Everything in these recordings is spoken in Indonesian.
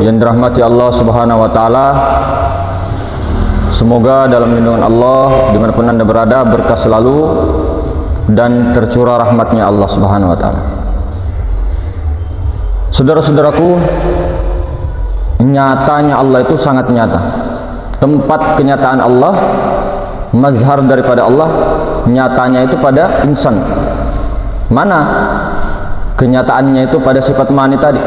yang dirahmati Allah Subhanahu wa taala. Semoga dalam lindungan Allah dimanapun Anda berada berkah selalu dan tercurah rahmatnya Allah Subhanahu wa taala. Saudara-saudaraku, nyatanya Allah itu sangat nyata. Tempat kenyataan Allah, mazhar daripada Allah, nyatanya itu pada insan. Mana kenyataannya itu pada sifat mani tadi.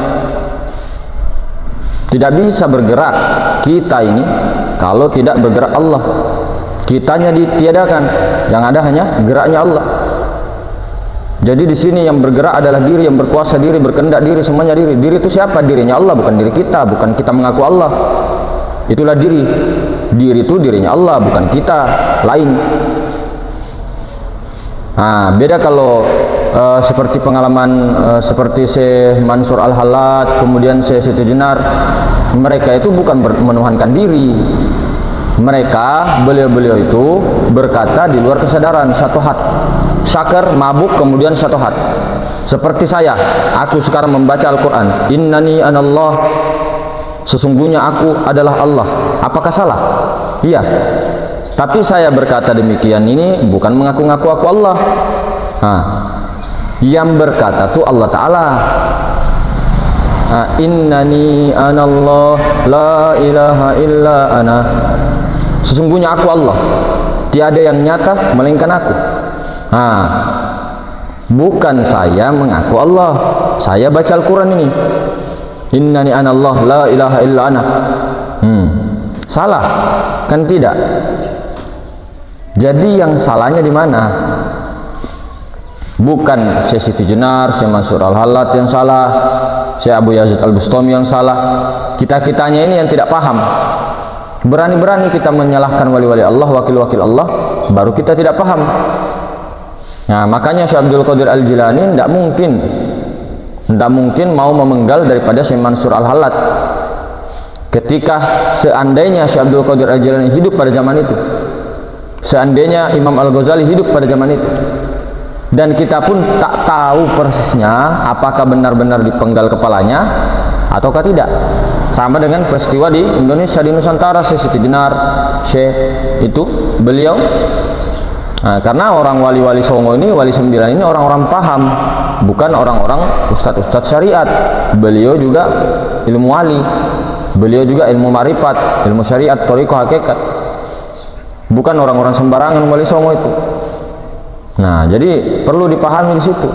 Tidak bisa bergerak kita ini kalau tidak bergerak Allah. Kitanya ditiadakan, yang ada hanya geraknya Allah. Jadi di sini yang bergerak adalah diri, yang berkuasa diri, berkehendak diri, semuanya diri. Diri itu siapa? Dirinya Allah, bukan diri kita, bukan kita mengaku Allah. Itulah diri. Diri itu dirinya Allah, bukan kita, lain. Nah, beda kalau seperti pengalaman seperti Syekh Mansur Al-Halat, kemudian Syekh Siti Jenar. Mereka itu bukan menuhankan diri. Mereka, beliau-beliau itu berkata di luar kesadaran, satu hat. Syakar, mabuk, kemudian satu hat. Seperti saya, aku sekarang membaca Al-Quran, innani anallah, sesungguhnya aku adalah Allah. Apakah salah? Iya. Tapi saya berkata demikian ini bukan mengaku-ngaku aku Allah. Nah, yang berkata itu Allah Ta'ala. Innani anallah, la ilaha illa ana. Sesungguhnya aku Allah, tiada yang nyata melainkan aku. Bukan saya mengaku Allah, saya baca Al-Quran ini, innani anallah, la ilaha illa ana. Salah? Kan tidak. Jadi yang salahnya di mana? Bukan Syekh Siti Jenar, Syekh Mansur Al-Halat yang salah, Syekh Abu Yazid Al-Bustami yang salah. Kita-kitanya ini yang tidak paham. Berani-berani kita menyalahkan wali-wali Allah, wakil-wakil Allah, baru kita tidak paham. Nah, makanya Syekh Abdul Qadir Al-Jilani tidak mungkin mau memenggal daripada Syekh Mansur Al-Halat. Ketika seandainya Syekh Abdul Qadir Al-Jilani hidup pada zaman itu, seandainya Imam Al-Ghazali hidup pada zaman itu, dan kita pun tak tahu persisnya apakah benar-benar dipenggal kepalanya ataukah tidak. Sama dengan peristiwa di Indonesia, di Nusantara, Syekh Siti Jenar, Syekh itu beliau. Nah, karena orang wali-wali Songo ini, wali 9 ini orang-orang paham, bukan orang-orang ustadz-ustadz syariat. Beliau juga ilmu wali, beliau juga ilmu marifat, ilmu syariat, thariqah, hakikat. Bukan orang-orang sembarangan wali Songo itu. Nah, jadi perlu dipahami di situ.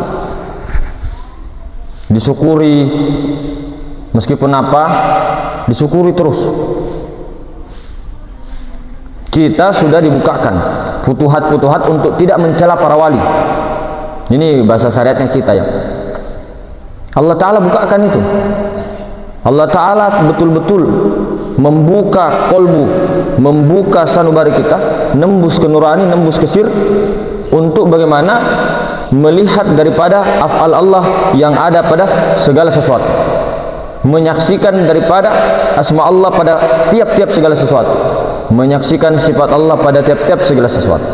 Disyukuri, meskipun apa, disyukuri terus. Kita sudah dibukakan futuhat-futuhat untuk tidak mencela para wali. Ini bahasa syariatnya kita ya. Allah Ta'ala bukakan itu. Allah Ta'ala betul-betul membuka kolbu, membuka sanubari kita, nembus ke nurani, nembus ke sir, untuk bagaimana melihat daripada af'al Allah yang ada pada segala sesuatu, menyaksikan daripada asma Allah pada tiap-tiap segala sesuatu, menyaksikan sifat Allah pada tiap-tiap segala sesuatu,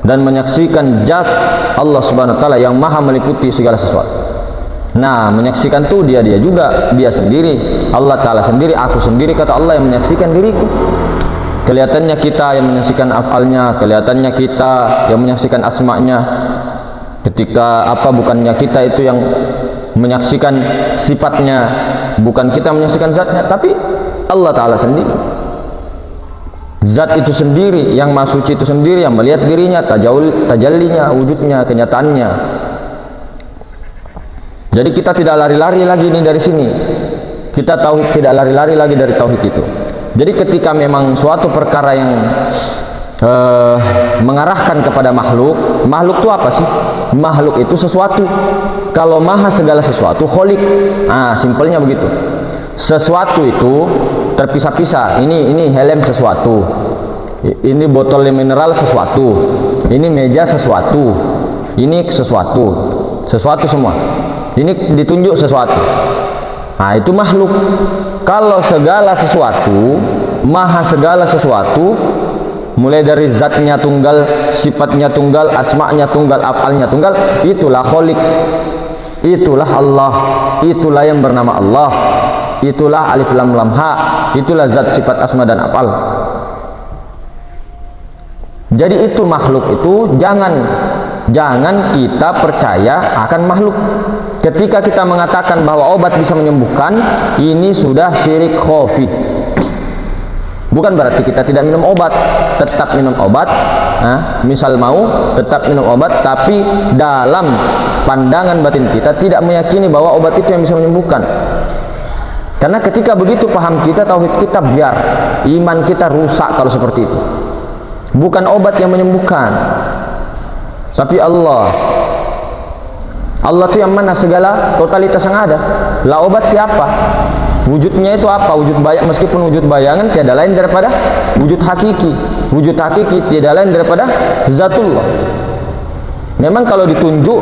dan menyaksikan zat Allah Subhanahu wa taala yang maha meliputi segala sesuatu. Nah, menyaksikan tuh dia juga, dia sendiri, Allah Ta'ala sendiri, aku sendiri, kata Allah yang menyaksikan diriku. Kelihatannya kita yang menyaksikan af'alnya, kelihatannya kita yang menyaksikan asma'nya. Ketika apa, bukannya kita itu yang menyaksikan sifatnya, bukan kita menyaksikan zatnya, tapi Allah Ta'ala sendiri. Zat itu sendiri, yang maha suci itu sendiri, yang melihat dirinya, tajallinya, wujudnya, kenyataannya. Jadi kita tidak lari-lari lagi ini dari sini. Kita tauhid, tidak lari-lari lagi dari tauhid itu. Jadi ketika memang suatu perkara yang mengarahkan kepada makhluk, makhluk itu apa sih? Makhluk itu sesuatu. Kalau maha segala sesuatu, kholik. Nah, simpelnya begitu. Sesuatu itu terpisah-pisah. Ini helm sesuatu, ini botol mineral sesuatu, ini meja sesuatu, ini sesuatu semua. Ini ditunjuk sesuatu. Nah, itu makhluk. Kalau segala sesuatu, maha segala sesuatu, mulai dari zatnya tunggal, sifatnya tunggal, asma'nya tunggal, af'alnya tunggal, itulah kholik, itulah Allah, itulah yang bernama Allah. itulah alif lam lam ha, itulah zat sifat asma dan af'al. Jadi itu makhluk itu jangan kita percaya akan makhluk. Ketika kita mengatakan bahwa obat bisa menyembuhkan, ini sudah syirik khafi. Bukan berarti kita tidak minum obat, tetap minum obat. Misal mau tetap minum obat, tapi dalam pandangan batin kita tidak meyakini bahwa obat itu yang bisa menyembuhkan. Karena ketika begitu paham kita, tauhid kita biar, iman kita rusak kalau seperti itu. Bukan obat yang menyembuhkan, tapi Allah. Allah itu yang mana segala totalitas yang ada. Lah obat siapa? Wujudnya itu apa? Wujud bayangan, meskipun wujud bayangan tiada lain daripada wujud hakiki. Wujud hakiki tiada lain daripada zatullah. Memang kalau ditunjuk,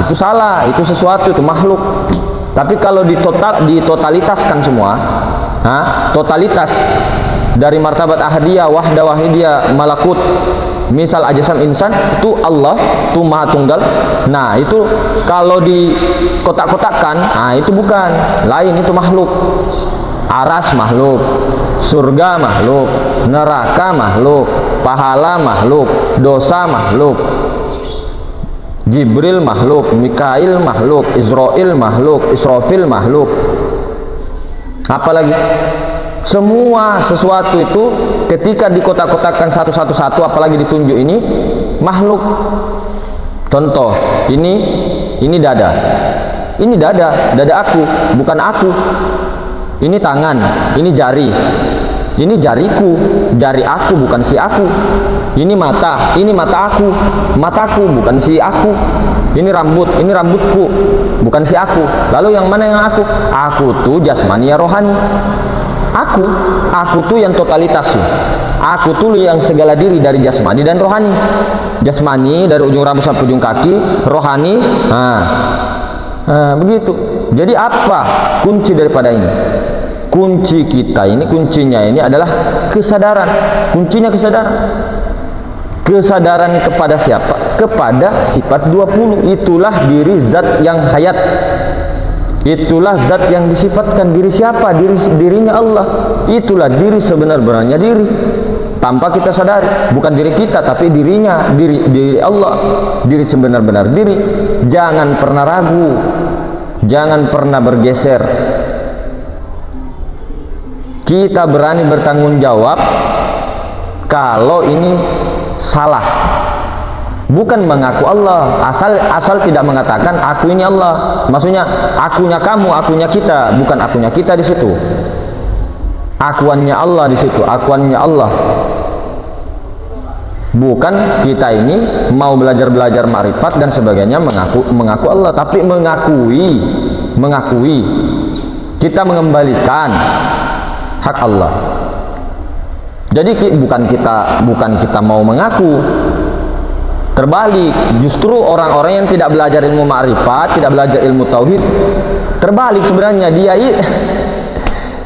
itu salah, itu sesuatu, itu makhluk. Tapi kalau ditotalitaskan semua, totalitas dari martabat ahadiyah, wahdah, wahidiyah, malakut, misal ajasam insan, itu Allah, itu maha tunggal. Nah itu kalau di kotak-kotakkan, itu bukan, lain, itu makhluk. Aras makhluk, surga makhluk, neraka makhluk, pahala makhluk, dosa makhluk, Jibril makhluk, Mikail makhluk, Israel makhluk, Israfil makhluk. Apalagi semua sesuatu itu ketika dikotak-kotakkan satu-satu, apalagi ditunjuk, ini makhluk. Contoh, ini dada. Ini dada aku, bukan aku. Ini tangan, ini jari. Ini jariku, jari aku, bukan si aku. Ini mata aku, mataku, bukan si aku. Ini rambutku, bukan si aku. Lalu yang mana yang aku? Aku tuh jasmani ya rohani. Aku tuh yang totalitas. Aku tuh yang segala diri dari jasmani dan rohani. Jasmani dari ujung rambut sampai ujung kaki, rohani. Begitu. Jadi apa kunci daripada ini? Kunci kita ini, kuncinya ini adalah kesadaran. Kuncinya kesadaran. Kesadaran kepada siapa? Kepada sifat 20. Itulah diri zat yang hayat. Itulah zat yang disifatkan. Diri siapa? Dirinya Allah. Itulah diri sebenar-benarnya diri. Tanpa kita sadari, bukan diri kita tapi dirinya, diri Allah, diri sebenar-benar diri. Jangan pernah ragu, jangan pernah bergeser. Kita berani bertanggung jawab kalau ini salah. Bukan mengaku Allah, asal tidak mengatakan aku ini Allah. Maksudnya akunya kamu, akunya kita, bukan akunya kita di situ. Akuannya Allah di situ, akuannya Allah. Bukan kita ini mau belajar ma'rifat dan sebagainya mengaku Allah, tapi mengakui kita mengembalikan hak Allah. Jadi bukan kita mau mengaku. Terbalik, justru orang-orang yang tidak belajar ilmu ma'rifat, tidak belajar ilmu tauhid, terbalik sebenarnya.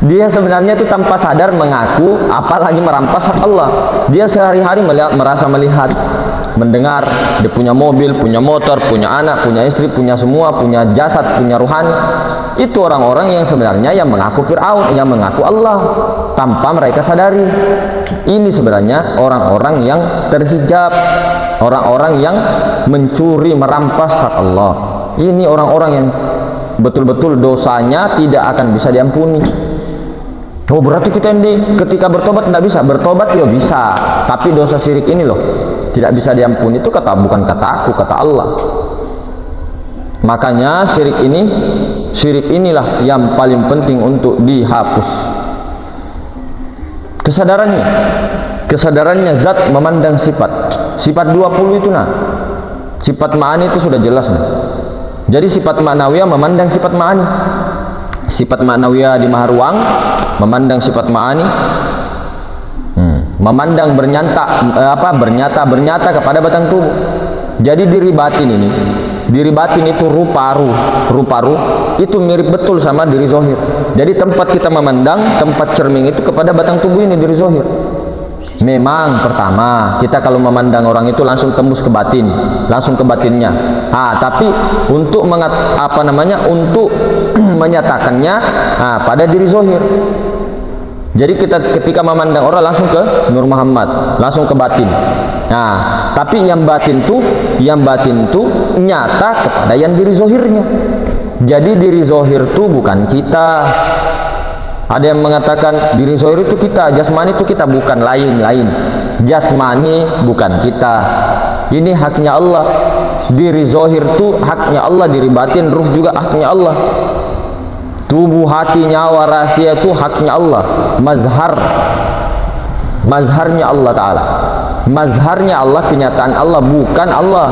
Dia sebenarnya itu tanpa sadar mengaku, apalagi merampas hak Allah. Dia sehari-hari merasa melihat, mendengar, dia punya mobil, punya motor, punya anak, punya istri, punya semua, punya jasad, punya ruhani. Itu orang-orang yang sebenarnya yang mengaku Fir'aun, yang mengaku Allah tanpa mereka sadari. Ini sebenarnya orang-orang yang terhijab, orang-orang yang mencuri, merampas hak Allah. Ini orang-orang yang betul-betul dosanya tidak akan bisa diampuni. Oh berarti kita ini ketika bertobat tidak bisa? Bertobat ya bisa, tapi dosa syirik ini loh tidak bisa diampuni. Itu bukan kata aku, kata Allah. Makanya syirik inilah yang paling penting untuk dihapus. Kesadarannya zat memandang sifat 20 itu sifat ma'ani itu sudah jelas Jadi sifat ma'nawiyah memandang sifat ma'ani. Sifat ma'nawiyah di maha ruang memandang sifat ma'ani, memandang bernyata kepada batang tubuh. Jadi diri batin itu rupa ruh itu mirip betul sama diri zohir. Jadi tempat kita memandang, tempat cerming itu kepada batang tubuh ini, diri zohir. Memang pertama kita kalau memandang orang itu langsung tembus ke batin, langsung ke batinnya. Tapi untuk untuk menyatakannya pada diri zahir. Jadi kita ketika memandang orang langsung ke Nur Muhammad, langsung ke batin. Tapi yang batin tuh nyata kepada yang diri zahirnya. Jadi diri zahir tuh bukan kita. Ada yang mengatakan diri zahir itu kita, jasmani itu kita, bukan, lain. Jasmani bukan kita. Ini haknya Allah. Diri zahir itu haknya Allah, diri batin, ruh juga haknya Allah. Tubuh, hati, nyawa, rahasia itu haknya Allah. Mazharnya Allah Ta'ala. Mazharnya Allah, kenyataan Allah, bukan Allah.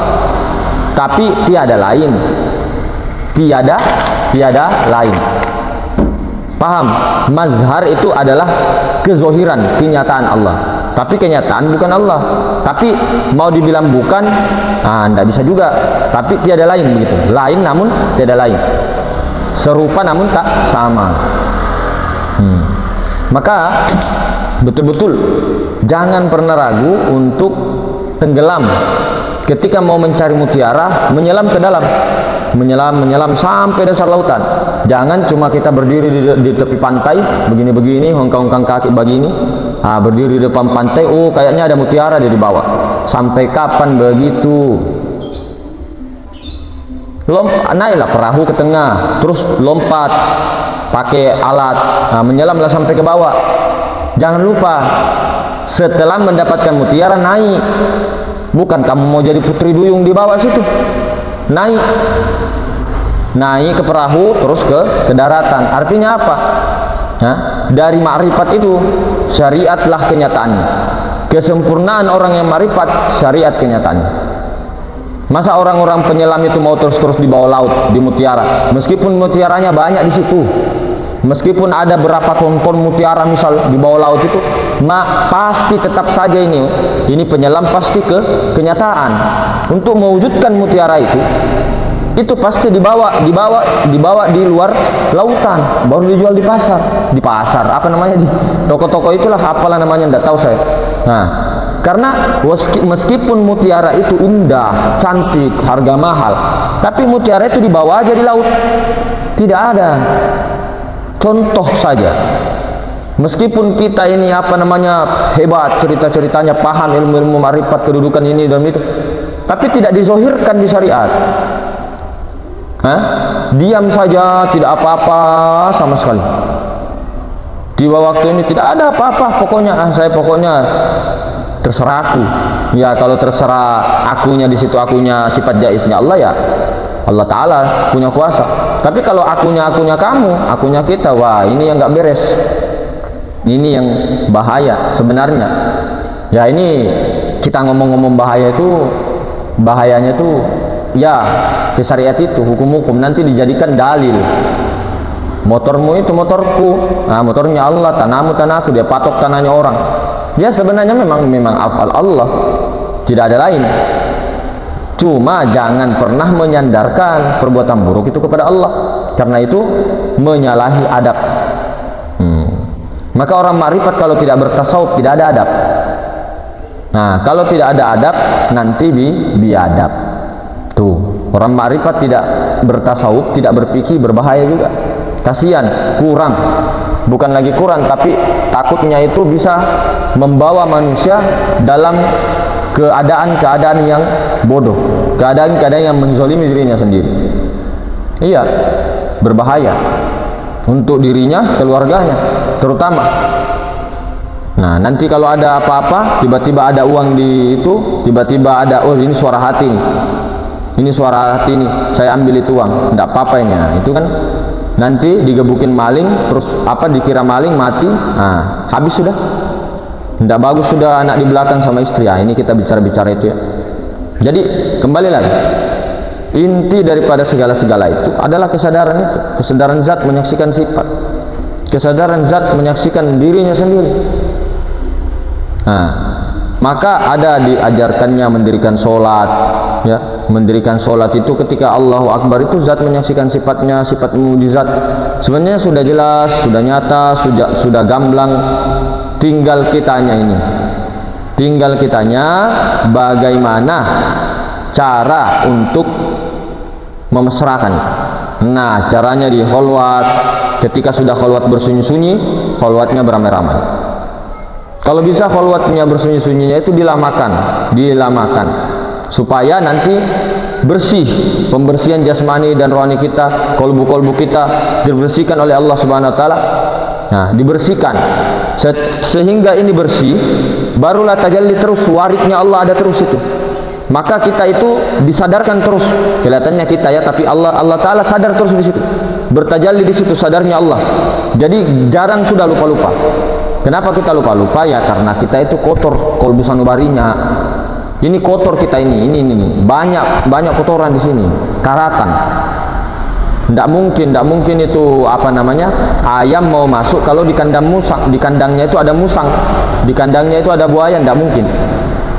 Tapi tiada lain. Tiada lain. Paham? Mazhar itu adalah kezohiran, kenyataan Allah. Tapi kenyataan bukan Allah. Tapi mau dibilang bukan, tidak bisa juga. Tapi tiada lain begitu. Lain namun tiada lain. Serupa namun tak sama. Maka betul-betul jangan pernah ragu untuk tenggelam ketika mau mencari mutiara, menyelam ke dalam. Menyelam sampai dasar lautan. Jangan cuma kita berdiri di tepi pantai begini-begini, hongkang-hongkang kaki begini, berdiri di depan pantai, kayaknya ada mutiara di bawah. Sampai kapan begitu? Naiklah perahu ke tengah, terus lompat pakai alat, menyelamlah sampai ke bawah. Jangan lupa setelah mendapatkan mutiara naik. Bukan kamu mau jadi putri duyung di bawah situ. Naik ke perahu terus ke daratan. Artinya apa? Dari ma'rifat itu syariatlah kenyataannya. Kesempurnaan orang yang ma'rifat, syariat kenyataannya. Masa orang-orang penyelam itu mau terus-terus di bawah laut, di mutiara, meskipun mutiaranya banyak di situ, meskipun ada berapa ton-ton mutiara misal di bawah laut itu, pasti tetap saja ini penyelam pasti ke kenyataan. Untuk mewujudkan mutiara itu pasti dibawa di luar lautan, baru dijual di pasar, apa namanya, di toko-toko itulah, apalah namanya, tidak tahu saya. Karena meskipun mutiara itu indah, cantik, harga mahal, tapi mutiara itu dibawa aja di laut, tidak ada. Contoh saja, meskipun kita ini hebat cerita-ceritanya, paham ilmu-ilmu ma'rifat, kedudukan ini dan itu, tapi tidak dizohirkan di syariat. Diam saja, tidak apa-apa sama sekali. Di waktu ini tidak ada apa-apa, pokoknya saya terserah aku. Ya kalau terserah akunya, di situ akunya sifat jaiznya Allah, ya Allah Ta'ala punya kuasa. Tapi kalau akunya kamu, akunya kita, ini yang nggak beres. Ini yang bahaya sebenarnya. Ya ini kita ngomong-ngomong bahayanya itu ya di syariat itu, hukum-hukum nanti dijadikan dalil. Motormu itu motorku, motornya Allah, tanahmu tanahku, dia patok tanahnya orang. Ya sebenarnya memang afal Allah, tidak ada lain. Cuma jangan pernah menyandarkan perbuatan buruk itu kepada Allah, karena itu menyalahi adab. Maka orang ma'rifat kalau tidak bertasawuf tidak ada adab. Kalau tidak ada adab nanti biadab. Tuh, orang ma'rifat tidak bertasawuf, tidak berpikir, berbahaya juga. Kasihan, kurang. Bukan lagi kurang, tapi takutnya itu bisa membawa manusia dalam keadaan-keadaan yang bodoh, keadaan-keadaan yang menzalimi dirinya sendiri. Iya, berbahaya untuk dirinya, keluarganya terutama. Nanti kalau ada apa-apa, tiba-tiba ada uang di itu, tiba-tiba ada, ini suara hati nih, ini suara hati nih, saya ambil itu uang, tidak apa-apa ini. Itu kan nanti digebukin maling, terus dikira maling, mati, habis sudah. Tidak bagus sudah anak di belakang sama istri. Ini kita bicara-bicara itu ya. Jadi kembali lagi, inti daripada segala-segala itu adalah kesadaran itu, kesadaran zat menyaksikan sifat, kesadaran zat menyaksikan dirinya sendiri. Maka ada diajarkannya mendirikan sholat, ya, mendirikan sholat itu ketika Allahu Akbar itu zat menyaksikan sifatnya, sifat mujizat. Sebenarnya sudah jelas, sudah nyata, sudah gamblang. Tinggal kitanya ini Tinggal kitanya bagaimana cara untuk memesrakan. Nah, caranya di kholwat. Ketika sudah kholwat bersunyi-sunyi, kholwatnya beramai-ramai. Kalau bisa kholwatnya bersunyi-sunyinya itu dilamakan supaya nanti bersih, pembersihan jasmani dan rohani kita, kolbu-kolbu kita dibersihkan oleh Allah Subhanahu wa taala. Nah, dibersihkan sehingga ini bersih, barulah tajalli terus, waridnya Allah ada terus itu. Maka kita itu disadarkan terus, kelihatannya kita ya, tapi Allah taala sadar terus di situ, bertajalli di situ sadarnya Allah. Jadi jarang sudah lupa-lupa. Kenapa kita lupa-lupa? Ya karena kita itu kotor kolbu sanubarinya. Ini kotor kita ini banyak kotoran di sini, karatan. Tidak mungkin itu apa namanya, ayam mau masuk kalau di kandang musang, di kandangnya itu ada musang, di kandangnya itu ada buaya, tidak mungkin.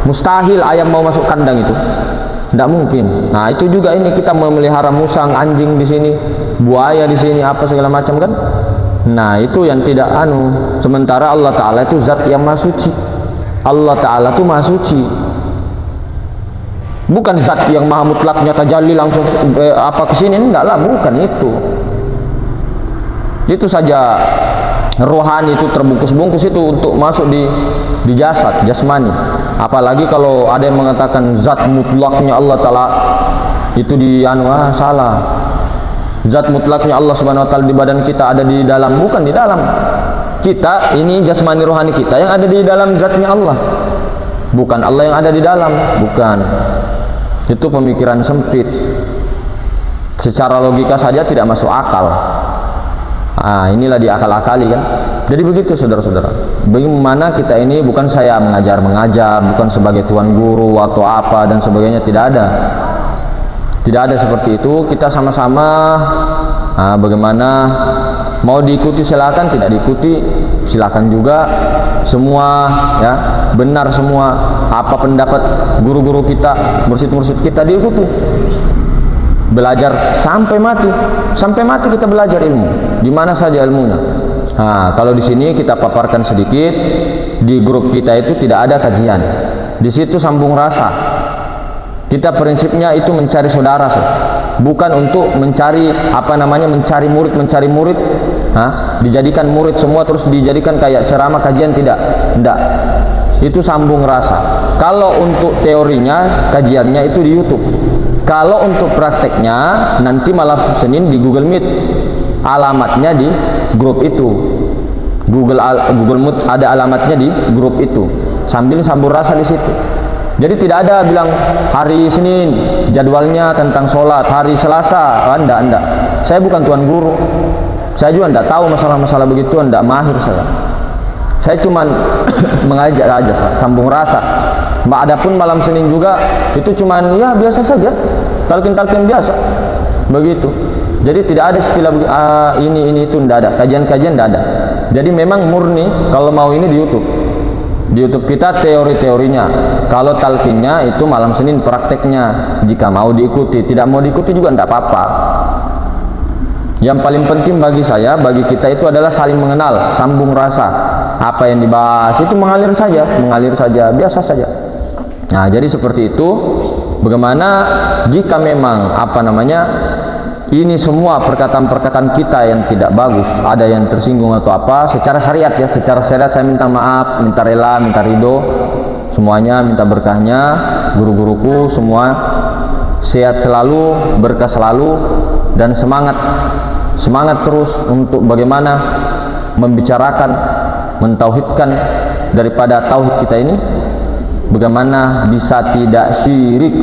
Mustahil ayam mau masuk kandang itu, tidak mungkin. Nah itu juga ini kita memelihara musang, anjing di sini, buaya di sini, apa segala macam kan. Nah itu yang tidak sementara Allah Ta'ala itu zat yang maha suci. Allah Ta'ala itu maha suci, bukan zat yang maha mutlaknya tajalli langsung apa kesini, enggak lah, bukan itu saja. Rohani itu terbungkus-bungkus itu untuk masuk di jasad, jasmani. Apalagi kalau ada yang mengatakan zat mutlaknya Allah Ta'ala itu salah. Zat mutlaknya Allah Subhanahu wa taala di badan kita ada di dalam, bukan di dalam. Kita ini jasmani rohani kita yang ada di dalam zatnya Allah. Bukan Allah yang ada di dalam, bukan. Itu pemikiran sempit. Secara logika saja tidak masuk akal. Inilah diakal-akali kan. Jadi begitu saudara-saudara. Bagaimana kita ini, bukan saya mengajar, bukan sebagai tuan guru atau apa dan sebagainya, tidak ada seperti itu. Kita sama-sama bagaimana mau diikuti silakan, tidak diikuti silakan juga. Semua ya benar semua, apa pendapat guru-guru kita, mursyid-mursyid kita diikuti. Belajar sampai mati kita belajar ilmu, di mana saja ilmunya. Kalau di sini kita paparkan sedikit, di grup kita itu tidak ada kajian, di situ sambung rasa. Kita prinsipnya itu mencari saudara, bukan untuk mencari mencari murid, dijadikan murid semua terus dijadikan kayak ceramah kajian, tidak. Itu sambung rasa. Kalau untuk teorinya, kajiannya itu di YouTube. Kalau untuk prakteknya nanti malam Senin di Google Meet, alamatnya di grup itu. Google Meet ada alamatnya di grup itu. Sambil sambung rasa di situ. Jadi tidak ada bilang hari Senin jadwalnya tentang sholat, hari Selasa, enggak. Saya bukan tuan guru, saya juga enggak tahu masalah-masalah begitu, enggak mahir saya. Saya cuma mengajak aja, sambung rasa. Adapun malam Senin juga itu cuman ya biasa saja, talqin biasa, begitu. Jadi tidak ada istilah ini itu, enggak ada kajian-kajian, enggak ada. Jadi memang murni kalau mau ini di YouTube. Di YouTube kita teori-teorinya, kalau talqinnya itu malam Senin prakteknya. Jika mau diikuti, tidak mau diikuti juga tidak apa-apa. Yang paling penting bagi saya, bagi kita itu adalah saling mengenal, sambung rasa. Apa yang dibahas itu mengalir saja, biasa saja. Nah, jadi seperti itu. Bagaimana jika memang ini semua perkataan-perkataan kita yang tidak bagus, ada yang tersinggung atau apa, secara syariat ya, secara syariat saya minta maaf, minta rela, minta ridho, semuanya, minta berkahnya, guru-guruku semua sehat selalu, berkah selalu, dan semangat terus untuk bagaimana membicarakan, mentauhidkan daripada tauhid kita ini, bagaimana bisa tidak syirik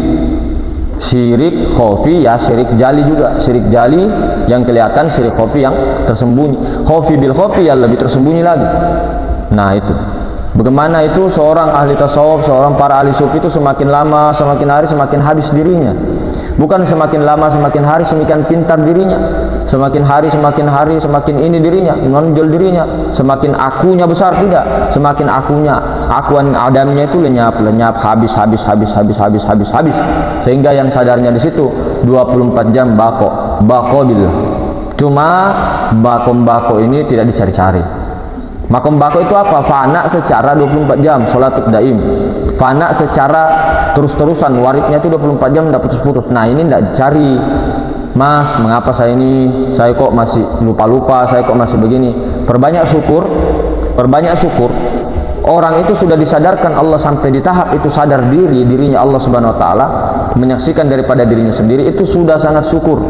khafi ya, syirik jali juga, syirik jali yang kelihatan, syirik khafi yang tersembunyi. Khafi bil khafi yang lebih tersembunyi lagi. Nah itu bagaimana itu seorang ahli tasawuf, seorang para ahli sufi itu semakin lama, semakin hari semakin habis dirinya. Bukan semakin lama semakin hari semakin pintar dirinya, semakin hari semakin ini dirinya, menonjol dirinya, semakin akunya besar, tidak, semakin akuan adamnya itu lenyap, habis, sehingga yang sadarnya di situ 24 jam bako billah. Cuma bako ini tidak dicari-cari. Makom bako itu apa? Fana secara 24 jam, sholatul daim. Fana secara terus-terusan, waridnya itu 24 jam dapat putus. Nah ini tidak cari, Mas, mengapa saya kok masih lupa-lupa, saya kok masih begini. Perbanyak syukur, perbanyak syukur. Orang itu sudah disadarkan Allah sampai di tahap itu sadar dirinya Allah Subhanahu Wa Taala, menyaksikan daripada dirinya sendiri, itu sudah sangat syukur.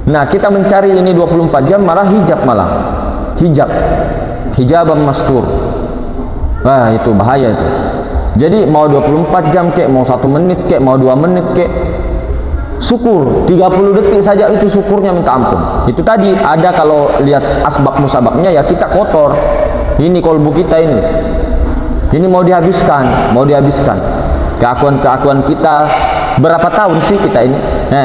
Nah kita mencari ini 24 jam malah hijaban mastur. Wah itu bahaya itu. Jadi mau 24 jam kek, mau 1 menit kek, mau 2 menit kek, syukur 30 detik saja itu syukurnya minta ampun. Itu tadi ada, kalau lihat asbab musababnya ya kita kotor. Ini kolbu kita ini mau dihabiskan, keakuan kita. Berapa tahun sih kita ini?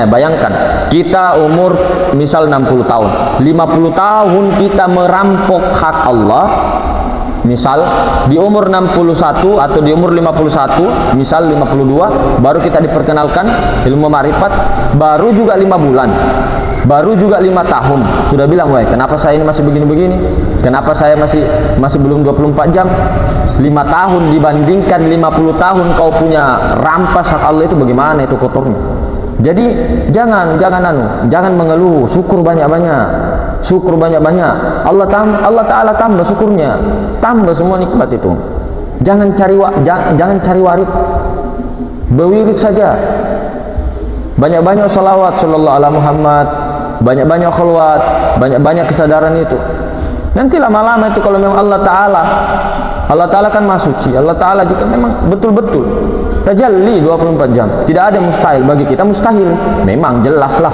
Bayangkan kita umur misal 60 tahun, 50 tahun kita merampok hak Allah. Misal di umur 61 atau di umur 51, misal 52, baru kita diperkenalkan ilmu ma'rifat, baru juga 5 bulan, baru juga 5 tahun, sudah bilang, wah kenapa saya ini masih begini-begini, kenapa saya masih belum 24 jam. 5 tahun dibandingkan 50 tahun kau punya rampas hak Allah, itu bagaimana itu kotornya. Jadi jangan mengeluh, syukur banyak-banyak, Allah Ta'ala tambah syukurnya, tambah semua nikmat itu. Jangan cari warid, berwirid saja, banyak-banyak salawat sallallahu alaihi Muhammad, banyak-banyak kholwat, banyak-banyak kesadaran itu. Nanti lama-lama itu kalau memang Allah Ta'ala kan Maha Suci, Allah Ta'ala jika memang betul-betul tajalli 24 jam, tidak ada mustahil bagi kita. Mustahil memang jelaslah,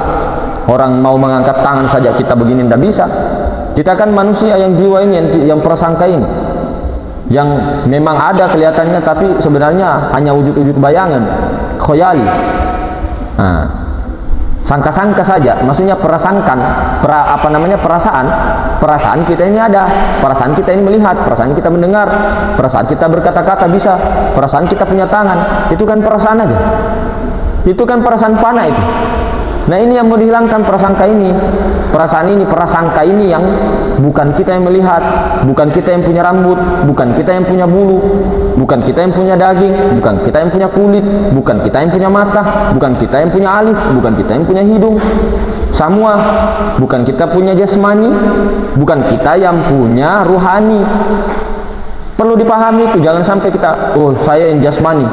orang mau mengangkat tangan saja kita begini tidak bisa. Kita kan manusia yang jiwa ini, yang prasangka ini, yang memang ada kelihatannya tapi sebenarnya hanya wujud-wujud bayangan, khoyali. Sangka-sangka saja, maksudnya perasaan kita ini ada, perasaan kita ini melihat, perasaan kita mendengar, perasaan kita berkata-kata bisa, perasaan kita punya tangan, itu kan perasaan aja, itu kan perasaan fana itu. Nah ini yang mau dihilangkan, prasangka ini, prasangka ini yang bukan kita yang melihat, bukan kita yang punya rambut, bukan kita yang punya bulu, bukan kita yang punya daging, bukan kita yang punya kulit, bukan kita yang punya mata, bukan kita yang punya alis, bukan kita yang punya hidung, semua bukan kita punya jasmani, bukan kita yang punya ruhani. Perlu dipahami itu, jangan sampai kita, oh saya yang jasmani.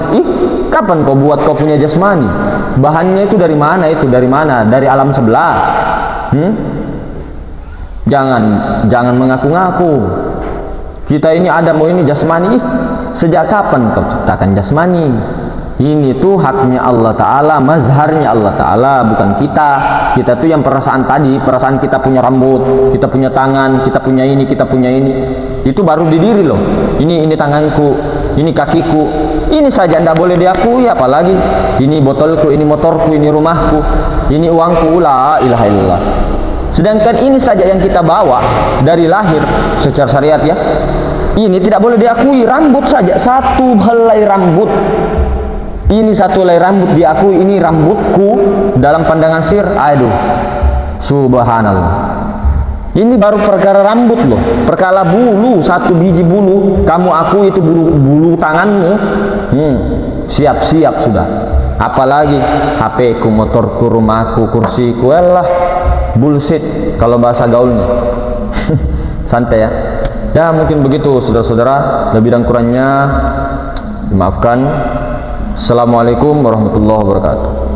Kapan kau buat kau punya jasmani? Bahannya itu dari mana? Dari alam sebelah. Jangan mengaku-ngaku. Kita ini ada, mau ini jasmani. Sejak kapan kau ciptakan jasmani? Ini tuh haknya Allah Ta'ala, mazharnya Allah Ta'ala, bukan kita. Kita tuh yang perasaan tadi, perasaan kita punya rambut, kita punya tangan, kita punya ini, itu baru di diri loh. Ini tanganku, ini kakiku, ini saja tidak boleh diakui, apalagi ini botolku, ini motorku, ini rumahku, ini uangku, la ilaha illallah. Sedangkan ini saja yang kita bawa dari lahir secara syariat ya, ini tidak boleh diakui. Rambut saja, satu helai rambut, ini satu helai rambut diakui, ini rambutku dalam pandangan sir. Aduh, subhanallah. Ini baru perkara rambut loh, perkara bulu, satu biji bulu kamu akui itu bulu tanganmu. Siap-siap sudah. Apalagi HP ku, motorku, rumahku, kursiku, elah bullshit kalau bahasa gaulnya. Santai ya. Ya mungkin begitu saudara-saudara, lebih dan kurangnya dimaafkan. Assalamualaikum warahmatullahi wabarakatuh.